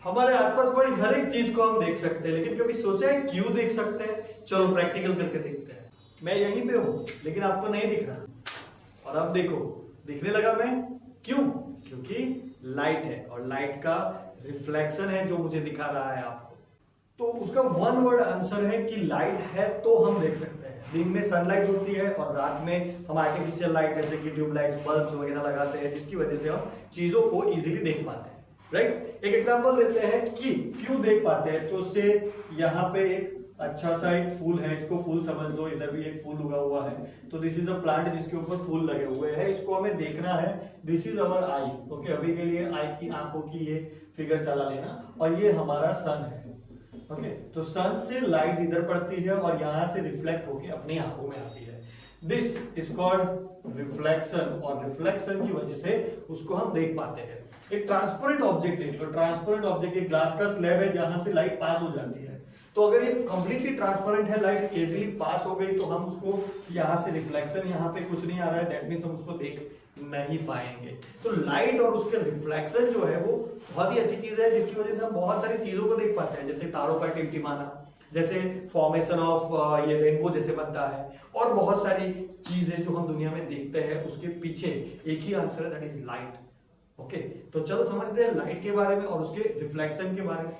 हमारे आसपास पड़ी हर एक चीज को हम देख सकते हैं, लेकिन कभी सोचा है क्यों देख सकते हैं? चलो प्रैक्टिकल करके देखते हैं। मैं यहीं पे हूं लेकिन आपको नहीं दिख रहा, और अब देखो दिखने लगा मैं। क्यों? क्योंकि लाइट है और लाइट का रिफ्लेक्शन है जो मुझे दिखा रहा है आपको। तो उसका वन वर्ड आंसर है कि लाइट है तो हम देख सकते हैं। दिन में सनलाइट होती है और रात में हम आर्टिफिशियल लाइट जैसे कि ट्यूबलाइट्स, बल्ब्स वगैरह लगाते हैं, जिसकी वजह से हम चीजों को इजीली देख पाते हैं। राइट? एक एग्जांपल देते हैं कि क्यों देख पाते हैं। तो उससे यहाँ पे एक अच्छा सा एक फूल है, इसको फूल समझ लो, इधर भी एक फूल उगा हुआ है। तो दिस इज अ प्लांट जिसके ऊपर फूल लगे हुए हैं, इसको हमें देखना है। This is our I. Okay, अभी के लिए आई की आंखों की ये फिगर चला लेना, और ये हमारा सन है। ओके, तो सन से लाइट इधर पड़ती है और यहां से रिफ्लेक्ट होके अपनी आंखों में आती है। दिस इज कॉल्ड रिफ्लेक्शन, और रिफ्लेक्शन की वजह से उसको हम देख पाते हैं। एक ट्रांसपेरेंट ऑब्जेक्ट देख लो। ट्रांसपेरेंट ऑब्जेक्ट एक ग्लास का स्लैब है जहां से लाइट पास हो जाती है। तो अगर ये कंप्लीटली ट्रांसपेरेंट है, लाइट इजीली पास हो गई, तो हम उसको यहां से रिफ्लेक्शन, यहां पे कुछ नहीं आ रहा है, दैट मींस हम उसको देख नहीं पाएंगे। तो लाइट और उसके रिफ्लेक्शन जो है वो बहुत ही अच्छी चीज है, जिसकी वजह से हम बहुत सारी चीजों को देख पाते हैं, जैसे तारों का टिमटिमाना, जैसे फॉर्मेशन ऑफ ये रेनबो जैसे बनता है, और बहुत सारी चीजें जो हम दुनिया में देखते हैं उसके पीछे एक ही आंसर है, दैट इज लाइट। ओके, तो चलो समझते हैं लाइट के बारे में और उसके रिफ्लेक्शन के बारे में।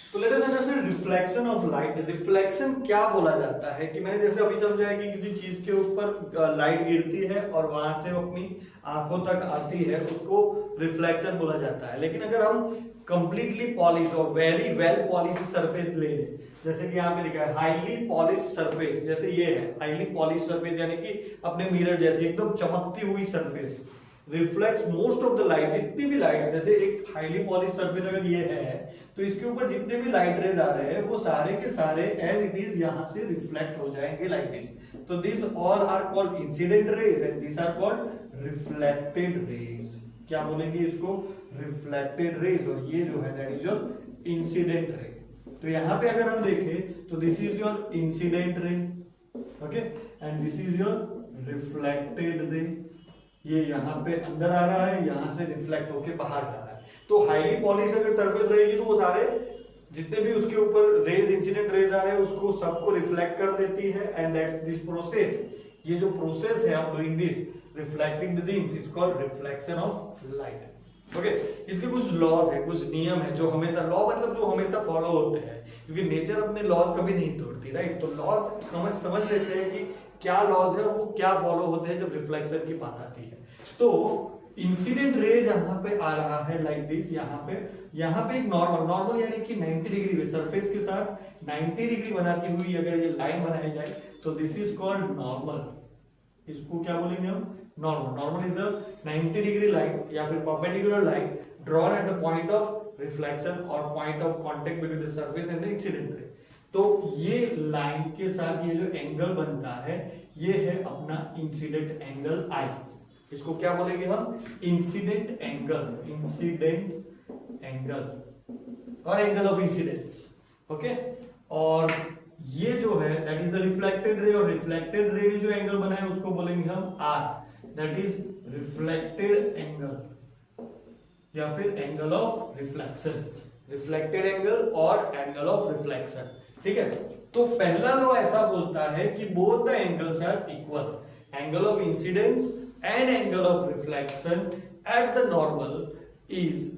तो let us understand reflection of light. Reflection क्या बोला जाता है कि मैंने जैसे अभी समझा है कि किसी चीज के ऊपर लाइट गिरती है और वहां से अपनी आंखों तक आती है, उसको रिफ्लेक्शन बोला जाता है। लेकिन अगर हम कंप्लीटली पॉलिश और वेरी वेल पॉलिश सरफेस ले लें, जैसे कि यहाँ पे लिखा है हाईली पॉलिश सरफेस, जैसे ये है हाईली पॉलिश सरफेस, यानी कि अपने मिरर जैसी एकदम चमकती हुई surface, reflects most of the light. जितनी भी लाइट, जैसे एक हाईली पॉलिश सरफेस अगर ये है, तो इसके ऊपर जितने भी लाइट रेज आ रहे हैं वो सारे के सारे एज इट इज यहां से रिफ्लेक्ट हो जाएंगे लाइट रेज। तो this all are called incident rays and this are called reflected rays. क्या बोलेंगे इसको? Reflected rays. और ये जो है that is your incident ray. तो यहां पे अगर हम देखें तो this is your incident ray, okay, and this is your reflected ray. ये यहाँ पे अंदर आ रहा है, यहां से रिफ्लेक्ट होके बाहर जा रहा है। तो हाईली पॉलिश अगर सरफेस रहेगी तो वो सारे जितने भी उसके ऊपर रेज, इंसिडेंट रेज आ रहे हैं, उसको सबको रिफ्लेक्ट कर देती है, एंड दैट्स दिस प्रोसेस। ये जो प्रोसेस है of doing this reflecting the things is called reflection of light. Okay, इसके कुछ लॉज है, कुछ नियम है जो हमेशा, लॉ मतलब जो हमेशा फॉलो होते हैं, क्योंकि नेचर अपने लॉज कभी नहीं तोड़ती। राइट? तो लॉज हम समझ लेते हैं कि क्या लॉज है, वो क्या फॉलो होते हैं जब रिफ्लेक्शन की बात आती है। तो इंसिडेंट रे जहां पे आ रहा है लाइक दिस, यहाँ पे एक नॉर्मल यानी कि 90 डिग्री सरफेस के साथ 90 डिग्री बनाती हुई अगर ये लाइन बनाई जाए तो दिस इज कॉल्ड नॉर्मल। इसको क्या बोलेंगे हम? Normal. Normal is the 90 degree line या फिर perpendicular line drawn at the point of reflection और point of contact between the surface and the incident ray. तो ये लाइन के साथ ये जो एंगल बनता है, ये है अपना इंसिडेंट एंगल आई। इसको क्या बोलेंगे हम? Incident angle. इंसिडेंट एंगल और एंगल ऑफ इंसिडेंस। ओके, और ये जो है that is the reflected ray, और रिफ्लेक्टेड रे में जो एंगल बना है उसको बोलेंगे हम R, that is reflected angle या फिर angle of reflection. Reflected angle और एंगल ऑफ रिफ्लेक्शन। ठीक है? तो पहला लॉ ऐसा बोलता है कि both the angles are equal. Angle of incidence and angle of reflection at the normal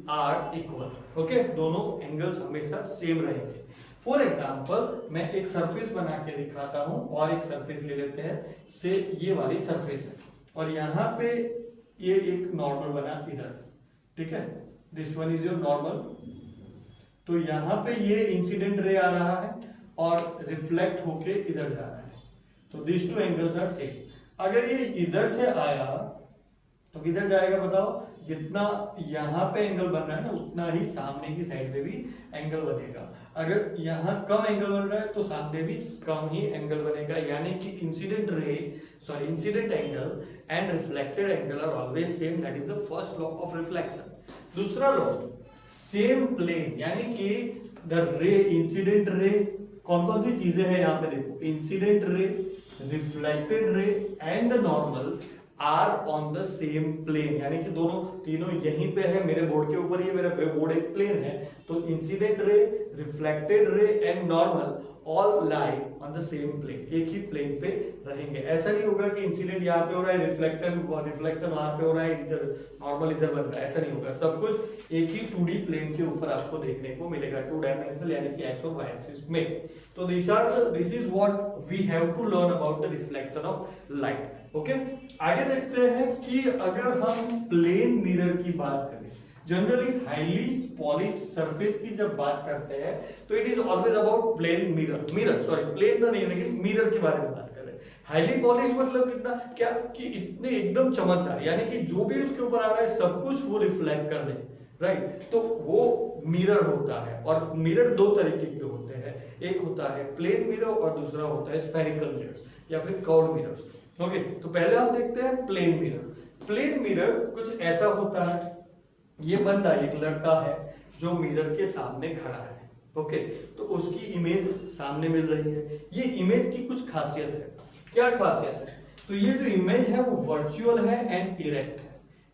are equal. Okay, दोनों एंगल्स हमेशा सेम रहेंगे। फॉर एग्जाम्पल मैं एक सरफेस बना के दिखाता हूं, और एक सरफेस ले लेते हैं से ये वाली सरफेस है, और यहाँ पे ये एक नॉर्मल बना इधर। ठीक है? This one is your normal. तो यहाँ पे ये इंसिडेंट रे आ रहा है और रिफ्लेक्ट होके इधर जा रहा है। तो this two angles are same. अगर ये इधर से आया तो किधर जाएगा बताओ? जितना यहां पे एंगल बन रहा है ना, उतना ही सामने की साइड पे भी एंगल बनेगा। अगर यहां कम एंगल बन रहा है तो सामने भी कम ही एंगल बनेगा। यानी कि incident angle and reflected angle are always same, that is the first law of reflection. दूसरा लॉ, सेम प्लेन, यानी कि द रे, इंसिडेंट रे, कौन कौन सी चीजें हैं यहाँ पे देखो, incident ray, reflected ray and the normal are on the same plane, यानी कि दोनों तीनों यहीं पे है मेरे बोर्ड के ऊपर, ये मेरा बोर्ड एक प्लेन है, तो incident ray, reflected ray and normal all lie on the same plane, एक ही प्लेन पे रहेंगे। ऐसा नहीं होगा कि इंसिडेंट यहाँ पे हो रहा है, रिफ्लेक्शन वहां पे हो रहा है, इधर नॉर्मल इधर बन रहा है, ऐसा नहीं होगा। सब कुछ एक ही 2D प्लेन के ऊपर आपको देखने को मिलेगा, 2 डायमेंशनल, यानी कि एक्स और वाई एक्सिस में। तो this is what we have to learn about the reflection of light. Okay, आगे देखते हैं कि अगर हम प्लेन मिरर की बात करें, जनरली हाईली पॉलिश्ड सरफेस की जब बात करते हैं तो it is always about plane mirror sorry plane तो नहीं, लेकिन मिरर के बारे में बात कर रहे हैं। हाईली पॉलिश मतलब कितना, क्या कि इतने एकदम चमकदार, यानी कि जो भी उसके ऊपर आ रहा है सब कुछ वो रिफ्लेक्ट कर दे, राइट। तो वो मिरर होता है, और मिरर दो तरीके के होते हैं, एक होता है प्लेन मिरर और दूसरा होता है स्फेरिकल मिरर्स या फिर कर्व्ड मिरर्स। ओके, तो पहले हम देखते हैं प्लेन मिरर। प्लेन मिरर कुछ ऐसा होता है, ये बंदा एक लड़का है जो मिरर के सामने खड़ा है, ओके, तो उसकी इमेज सामने मिल रही है। ये इमेज की कुछ खासियत है, क्या खासियत है, तो ये जो इमेज है वो वर्चुअल है एंड इरेक्ट है।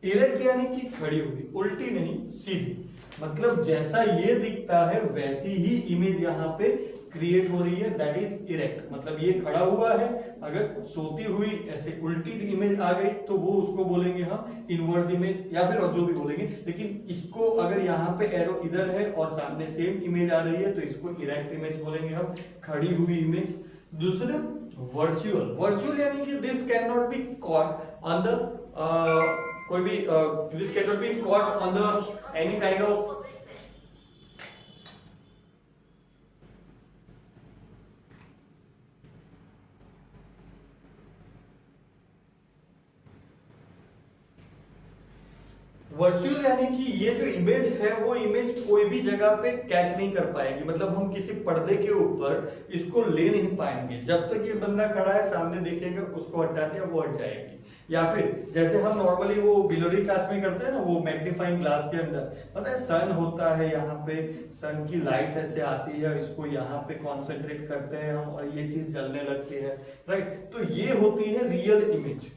इरेक्ट यानी कि खड़ी हुई, उल्टी नहीं सीधी, मतलब जैसा ये दिखता है वैसी ही इमेज यहाँ पे क्रिएट हो रही है, दैट इज इरेक्ट। मतलब ये खड़ा हुआ है, अगर सोती हुई ऐसे उल्टी इमेज आ गई तो वो उसको बोलेंगे हम इनवर्स इमेज या फिर और जो भी बोलेंगे, लेकिन इसको अगर यहाँ पे एरो इधर है और सामने सेम इमेज आ रही है तो इसको इरेक्ट इमेज बोलेंगे हम, खड़ी हुई इमेज। दूसरा वर्चुअल यानी कि this can not be caught on the कोई भी this can not be caught on the any kind of virtual, यानी कि ये जो इमेज है वो इमेज कोई भी जगह पे कैच नहीं कर पाएगी, मतलब हम किसी पर्दे के ऊपर इसको ले नहीं पाएंगे। जब तक ये बंदा खड़ा है सामने देखेगा, उसको हटा दिया वो हट जाएगी। या फिर जैसे हम नॉर्मली वो बिलोरी क्लास में करते हैं ना, वो मैग्नीफाइंग ग्लास के अंदर पता है सन होता है, यहाँ पे सन की लाइट्स ऐसे आती है, इसको यहाँ पे कॉन्सेंट्रेट करते हैं हम और ये चीज जलने लगती है, राइट। तो ये होती है रियल इमेज,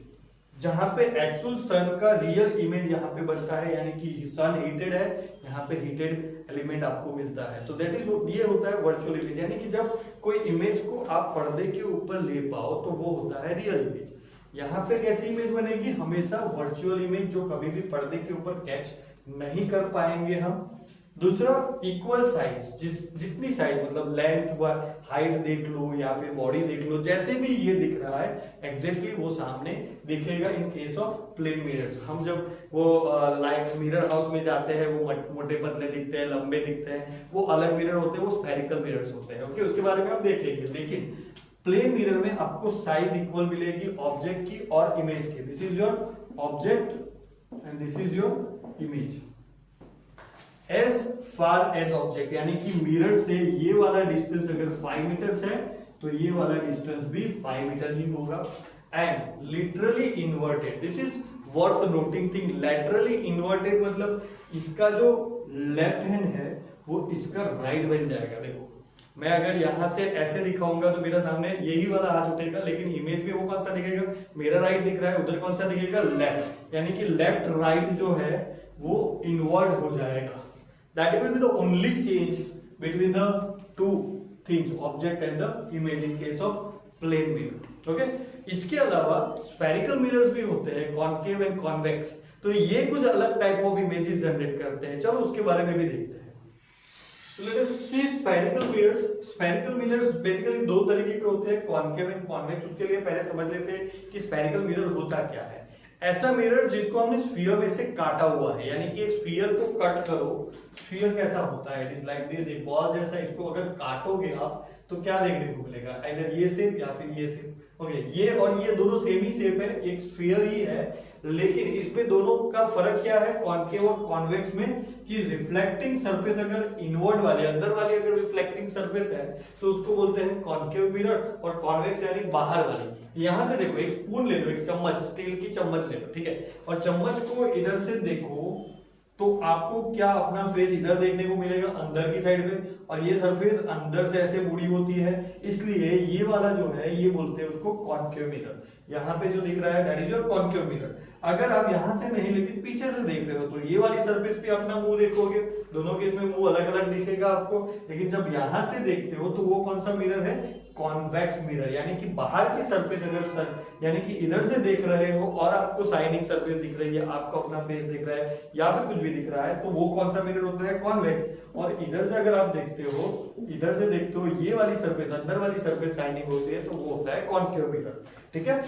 जहां पे एक्चुअल सन का रियल इमेज यहाँ पे बनता है, यानी कि सन हीटेड है, यहाँ पे हीटेड एलिमेंट आपको मिलता है। तो दैट इज ये होता है वर्चुअल इमेज, यानी कि जब कोई इमेज को आप पर्दे के ऊपर ले पाओ तो वो होता है रियल इमेज। यहाँ पे कैसी इमेज बनेगी, हमेशा वर्चुअल इमेज, जो कभी भी पर्दे के ऊपर कैच नहीं कर पाएंगे हम। दूसरा इक्वल साइज, जितनी साइज मतलब लेंथ व हाइट देख लो या फिर बॉडी देख लो, जैसे भी ये दिख रहा है एग्जैक्टली वो सामने दिखेगा in case of plane mirrors. हम जब वो लाइक मिरर हाउस में जाते हैं वो मोटे पतले दिखते हैं, लंबे दिखते हैं, वो अलग मिरर होते हैं, वो स्फेरिकल मिरर्स होते हैं। ओके, उसके बारे में हम देखेंगे। लेकिन प्लेन मिरर में आपको साइज इक्वल मिलेगी ऑब्जेक्ट की और इमेज की। This is your object and this is your image. As far as object, यानी कि मिरर से ये वाला डिस्टेंस अगर 5 मीटर्स है तो ये वाला डिस्टेंस भी 5 मीटर ही होगा। And literally inverted, this is worth noting thing. Laterally inverted मतलब इसका जो लेफ्ट हैंड है वो इसका राइट बन जाएगा। देखो मैं अगर यहां से ऐसे दिखाऊंगा तो मेरा सामने यही वाला हाथ उठेगा, लेकिन इमेज में वो कौन सा दिखेगा, मेरा राइट दिख रहा है, उधर कौन सा दिखेगा, लेफ्ट। यानी कि लेफ्ट राइट जो है वो इनवर्ट हो जाएगा। That will be the only change between the two things, object and the image in case of plane mirror. Okay? इसके अलावा spherical mirrors भी होते हैं, concave and convex, तो ये कुछ अलग टाइप ऑफ इमेजेस जनरेट करते हैं। चलो उसके बारे में भी देखते हैं। So let us see spherical mirrors. Spherical mirrors basically दो तरीके के होते हैं, concave and convex। उसके लिए पहले समझ लेते हैं कि spherical mirror होता क्या है। ऐसा मिरर जिसको हमने स्फीयर में से काटा हुआ है, यानी कि एक स्फीयर को कट करो, स्फीयर कैसा होता है, इट इज लाइक दिस, एक बॉल जैसा। इसको अगर काटोगे आप तो क्या देखने को मिलेगा, इधर ये शेप या फिर ये शेप। ओके, ये और ये दोनों सेम ही शेप है, एक स्फीयर ही है, लेकिन इसमें दोनों का फर्क क्या है कॉनकेव और कॉन्वेक्स में, कि रिफ्लेक्टिंग सरफेस अगर इनवर्ड वाले अंदर वाली अगर रिफ्लेक्टिंग सरफेस है तो उसको बोलते हैं कॉनकेव मिरर, और कॉन्वेक्स यानी बाहर वाली। यहां से देखो, एक स्पून ले लो, एक चम्मच, स्टील की चम्मच ले लो, ठीक है, और चम्मच को इधर से देखो तो आपको क्या अपना फेस इधर देखने को मिलेगा अंदर की साइड में, और ये सरफेस अंदर से ऐसे मुड़ी होती है, इसलिए ये वाला जो है ये बोलते हैं उसको कॉन्केव मिरर। यहाँ पे जो दिख रहा है that is your concave mirror. अगर आप यहाँ से नहीं लेकिन पीछे से देख रहे हो तो ये वाली सरफेस पे अपना मुंह देखोगे, दोनों के इसमें मुंह अलग अलग दिखेगा आपको, लेकिन जब यहाँ से देखते हो तो वो कौन सा मिरर है, कॉन्वेक्स मिरर, यानी कि बाहर की सरफेस अगर यानी कि इधर से देख रहे हो और आपको शाइनिंग सरफेस दिख रही है, आपको अपना फेस दिख रहा है या फिर कुछ भी दिख रहा है, तो वो कौन सा मिरर होता है, कॉन्वेक्स। और इधर से अगर आप देखते हो, इधर से देखते हो ये वाली सरफेस, अंदर वाली सरफेस शाइनिंग होती है, तो वो होता है कॉन्केव मिरर। ठीक है,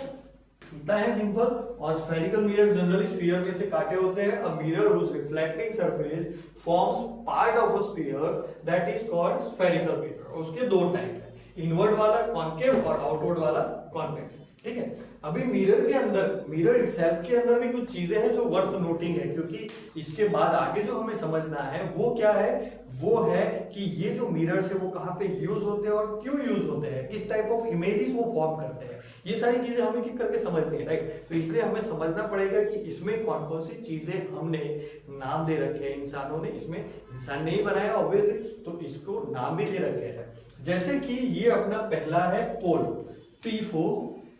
इतना है सिंपल। और स्फेरिकल मिरर जनरली स्फीयर में से काटे होते हैं। A mirror whose reflecting surface forms part of a sphere that is called spherical mirror. उसके दो टाइप है, इनवर्ड वाला कॉन्केव और आउटवर्ड वाला कॉन्वेक्स। ठीक है, अभी मिरर के अंदर, मिरर इटसेल्फ के अंदर भी कुछ चीजें हैं जो वर्थ नोटिंग है, क्योंकि इसके बाद आगे जो हमें समझना है वो क्या है, वो है कि ये जो मिरर्स है वो कहाँ पे यूज होते हैं और क्यों यूज होते हैं, किस टाइप ऑफ इमेजेस वो फॉर्म करते हैं। ये सारी चीजें हमें किक करके समझनी है, राइट। तो इसलिए हमें समझना पड़ेगा कि इसमें कौन कौन सी चीजें हमने नाम दे रखे हैं, इंसानों ने, इसमें इंसान ने ही बनाया ऑब्वियसली, तो इसको नाम भी दे रखे हैं। जैसे कि ये अपना पहला है पोल,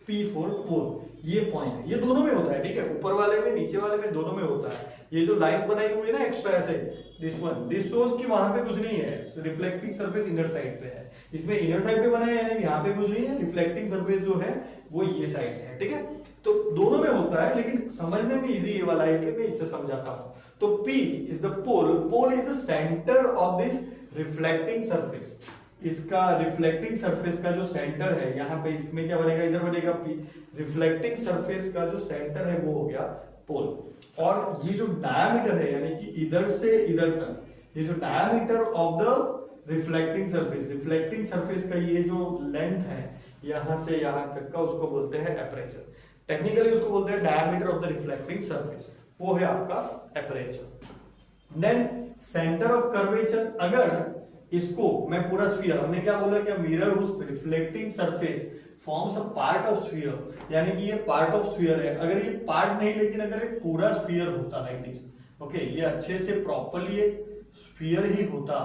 P4 पोल, ये पॉइंट है, ये दोनों में होता है। ठीक है, ऊपर वाले में नीचे वाले में दोनों में होता है। ये जो लाइंस बनाई हुई है ना एक्स्ट्रा ऐसे, दिस शोज कि वहां पे कुछ नहीं है, रिफ्लेक्टिंग सरफेस इनर साइड पे है, इसमें इनर साइड पे बना है यानी यहाँ पे कुछ नहीं है, रिफ्लेक्टिंग सरफेस जो है वो ये साइड से है। ठीक है, तो दोनों में होता है, लेकिन समझने में इजी ये वाला है, इसलिए मैं इससे समझाता हूँ। तो P is the pole, pole is the centre of this reflecting surface. इसका रिफ्लेक्टिंग सरफेस का जो सेंटर है, यहाँ पे इसमें क्या बनेगा, इधर बनेगा P, रिफ्लेक्टिंग सरफेस का जो सेंटर है वो हो गया पोल। और ये जो डायमीटर है यानी कि इधर से इधर तक, ये जो diameter of the reflecting surface, reflecting surface का ये जो लेंथ है यहां से यहां तक का, उसको बोलते हैं एपरेचर। टेक्निकली उसको बोलते हैं diameter of the reflecting surface, वो है आपका aperture. Then centre of curvature, अगर इसको मैं पूरा स्फीयर, हमने क्या बोला कि mirror whose reflecting surface forms a part of sphere, यानी कि ये पार्ट ऑफ स्फीयर है। अगर ये पार्ट नहीं, लेकिन अगर एक पूरा स्फीयर होता लाइक दिस, ओके, ये अच्छे से प्रॉपर्ली एक स्फीयर ही होता,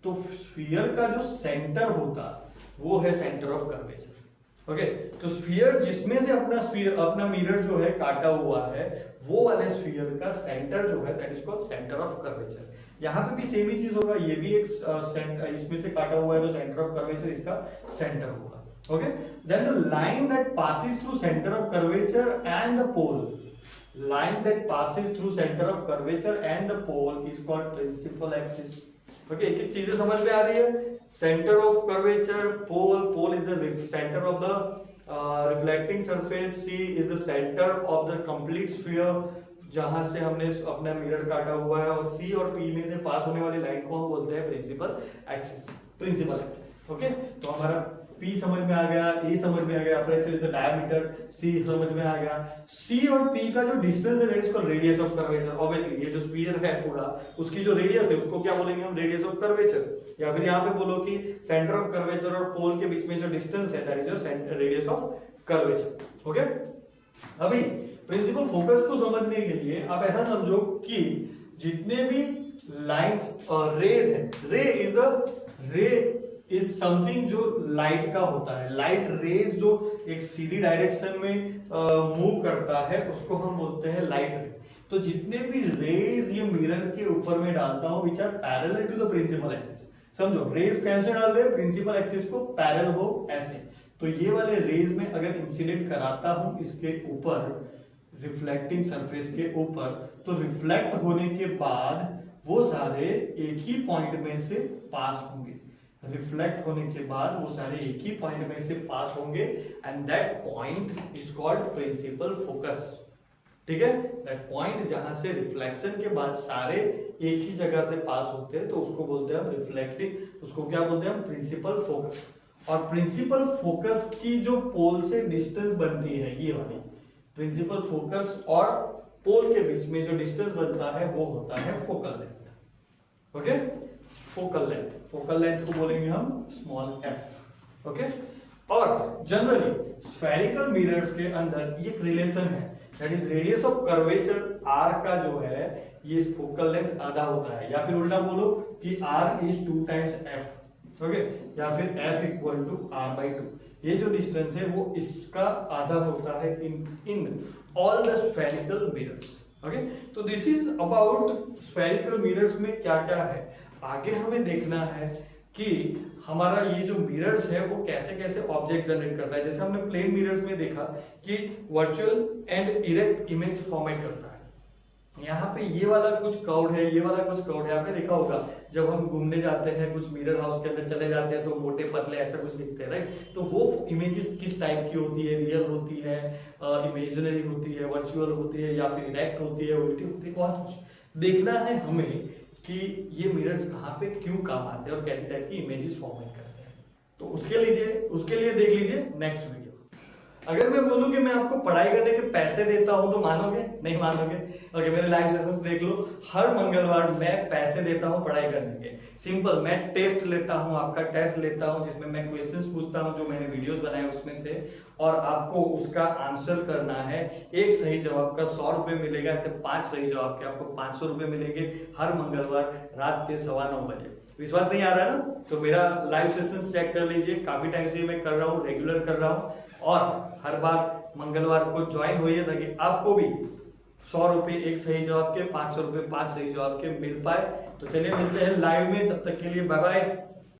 तो स्फीयर का जो सेंटर होता वो है सेंटर ऑफ कर्वेचर। ओके, तो स्फीयर जिसमें से अपना मिरर जो है काटा हुआ है, वो वाले स्फीयर का सेंटर जो है that is called centre of curvature. यहाँ पे भी सेम ही चीज होगा, ये भी एक इसमें से काटा हुआ है तो सेंटर ऑफ कर्वेचर इसका सेंटर होगा। Okay, then the line that passes through center of curvature and the pole, line that passes through center of curvature and the pole is called principal axis. Okay, एक चीजें समझ में आ रही है, center of curvature, pole is the center of the reflecting surface, C is the center of the complete sphere जहां से हमने अपना मिरर काटा हुआ है, और C और P में से पास होने वाली लाइन को हम बोलते हैं principal axis, principal axis. Okay, तो हमारा P समझ में आ गया, A समझ में आ गया, aperture is the diameter, C समझ में आ गया। C और P का जो डिस्टेंस है that is called radius of curvature. Obviously ये जो स्फीयर है पूरा, उसकी जो रेडियस है उसको क्या बोलेंगे हम, रेडियस ऑफ कर्वेचर। या फिर यहाँ पे बोलो कि सेंटर ऑफ कर्वेचर और पोल के बीच में जो डिस्टेंस है that is your radius of curvature. Okay, अभी प्रिंसिपल फोकस को समझने के लिए आप ऐसा समझो कि जितने भी लाइंस रेज है, रे इज समथिंग जो लाइट का होता है, लाइट रेज जो एक सीधी डायरेक्शन में मूव करता है उसको हम बोलते हैं लाइट रे। तो जितने भी रेज ये मिरर के ऊपर में डालता हूं which are parallel to the principal axis, समझो रेज कैसे डाल दे, प्रिंसिपल एक्सिस को पैरेलल हो ऐसे, तो ये वाले रेज में अगर इंसिडेंट कराता हूं इसके ऊपर, रिफ्लेक्टिंग सरफेस के ऊपर, तो रिफ्लेक्ट होने के बाद वो सारे एक ही पॉइंट में से पास होंगे, रिफ्लेक्ट होने के बाद वो सारे एक ही पॉइंट में से पास होंगे, and that point is called principal focus. ठीक है, दैट पॉइंट जहां से रिफ्लेक्शन के बाद सारे एक ही जगह से पास होते हैं तो उसको बोलते हैं हम रिफ्लेक्टिंग, उसको क्या बोलते हैं हम, प्रिंसिपल फोकस। और प्रिंसिपल फोकस की जो पोल से डिस्टेंस बनती है, ये वाली प्रिंसिपल फोकस और पोल के बीच में जो डिस्टेंस बनता है वो होता है focal length. Okay, focal length, focal length को बोलेंगे हम स्मॉल f। ओके, और जनरली स्फेरिकल मिरर्स के अंदर ये रिलेशन है that is radius of curvature r का जो है ये इस फोकल लेंथ आधा होता है, या फिर उल्टा बोलो कि r is 2 times f, okay, या फिर f इक्वल टू r/2। ये जो डिस्टेंस है वो इसका आधा होता है in all the spherical mirrors, okay. तो this is about spherical mirrors में क्या क्या है। आगे हमें देखना है कि हमारा ये जो मिरर्स है वो कैसे कैसे ऑब्जेक्ट जनरेट करता है। जैसे हमने प्लेन मिरर्स में देखा कि virtual and erect image format करता है। यहाँ पे ये वाला कुछ कर्व्ड है, ये वाला कुछ कर्व्ड है। आपने देखा होगा जब हम घूमने जाते हैं, कुछ मिरर हाउस के अंदर चले जाते हैं तो मोटे पतले ऐसा कुछ दिखते हैं, राइट। तो वो इमेजेस किस टाइप की होती है, रियल होती है, इमेजिनरी होती है, वर्चुअल होती है, या फिर इरेक्ट होती है, उल्टी होती है, बहुत कुछ देखना है हमें कि ये मिरर्स कहाँ पे क्यों काम आते हैं और कैसी टाइप की इमेजेस फॉर्मेट करते हैं। तो उसके लिए देख लीजिए नेक्स्ट वीडियो। अगर मैं बोलूं कि मैं आपको पढ़ाई करने के पैसे देता हूं तो मानोगे? नहीं मानोगे। ओके, मेरे लाइव सेशंस देख लो, हर मंगलवार मैं पैसे देता हूं पढ़ाई करने के। सिंपल, मैं टेस्ट लेता हूं, आपका टेस्ट लेता हूं जिसमें मैं क्वेश्चंस पूछता हूं जो मैंने वीडियोस बनाए उसमें से, और आपको उसका आंसर करना है। एक सही जवाब का 100 रुपए मिलेगा, ऐसे 5 सही जवाब के आपको 500 रुपए मिलेंगे हर मंगलवार रात के 9:15 बजे। विश्वास नहीं आ रहा है ना? तो मेरा लाइव सेशंस चेक कर लीजिए, काफी टाइम से मैं कर रहा हूँ, रेगुलर कर रहा हूँ, और हर बार मंगलवार को ज्वाइन होइए ताकि आपको भी 100 रुपए एक सही जवाब के, 500 रुपए 5 सही जवाब के मिल पाए। तो चलिए मिलते हैं लाइव में, तब तक के लिए बाय बाय।